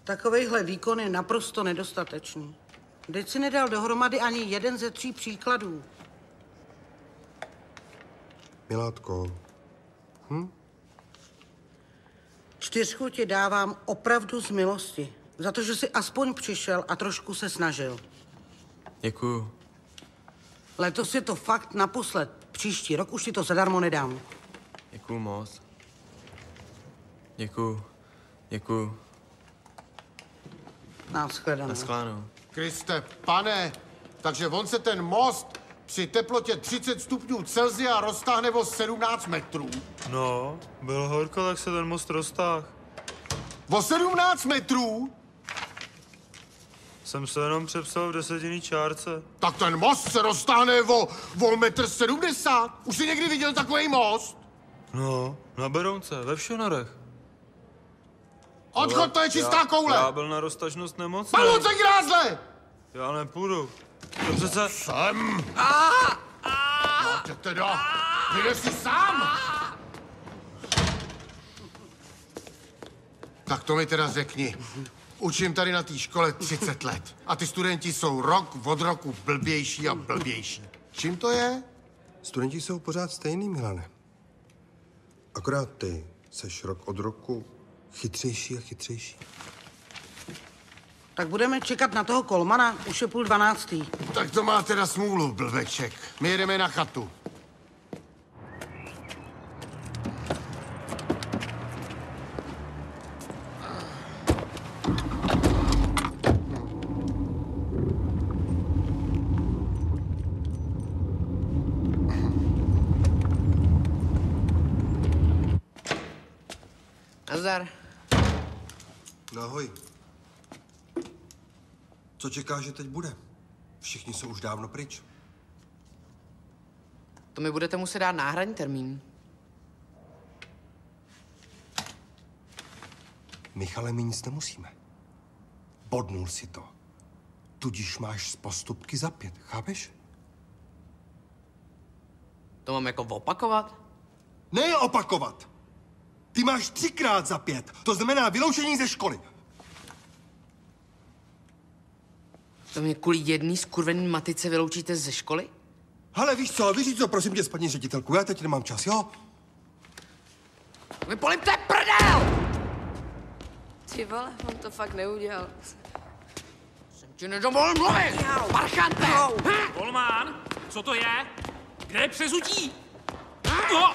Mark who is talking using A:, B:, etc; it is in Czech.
A: Takovejhle výkon je naprosto nedostatečný. Teď si nedal dohromady ani jeden ze 3 příkladů.
B: Milátko.
A: 4 ti dávám opravdu z milosti. Za to, že jsi aspoň přišel a trošku se snažil.
C: Děkuju.
A: Letos je to fakt naposled. Příští rok už ti to zadarmo nedám.
C: Děkuju moc. Děkuju.
A: Nashledanou.
C: Naschledanou.
D: Kriste, pane, takže on se ten most při teplotě 30 stupňů Celsia roztáhne o 17 metrů.
E: No, byl horko, tak se ten most roztáhl.
D: O 17 metrů?
E: Jsem se jenom přepsal v desetinný čárce.
D: Tak ten most se roztáhne o 1,70 m. Už jsi někdy viděl takový most?
E: No, na Berounce, ve Všonorech.
D: Odchod, to je čistá koule.
E: Já byl na roztažnost nemocný.
D: Paluce grázle!
E: Já nepůjdu. To přece...
D: Sem! Máte teda, vyjde si sám! Tak to mi teda řekni. Učím tady na té škole 30 let. A ty studenti jsou rok od roku blbější a blbější. Čím to je?
B: Studenti jsou pořád stejný, Milane. Akorát ty seš rok od roku chytřejší a chytřejší.
A: Tak budeme čekat na toho Kolmana, už je 11:30.
D: Tak to má teda smůlu, blbeček. My jedeme na chatu.
F: Nazdar.
B: No ahoj. Co čekáš, že teď bude? Všichni jsou už dávno pryč.
F: To mi budete muset dát náhradní termín.
B: Michale, my nic nemusíme. Bodnul si to. Tudíž máš z postupky za 5, chápeš?
F: To mám jako opakovat?
B: Ne opakovat! Ty máš 3krát za 5. To znamená vyloučení ze školy.
F: To mě kvůli jedný skurvený matice vyloučíte ze školy?
B: Hele, víš co, prosím tě, paní ředitelku, já teď nemám čas, jo?
F: Vy polipte prdel!
G: Ty vole, on to fakt neudělal.
F: Jsem ti nedovolil mluvit! Parchante!
H: Volmán, co to je? Kde je přezutí? No!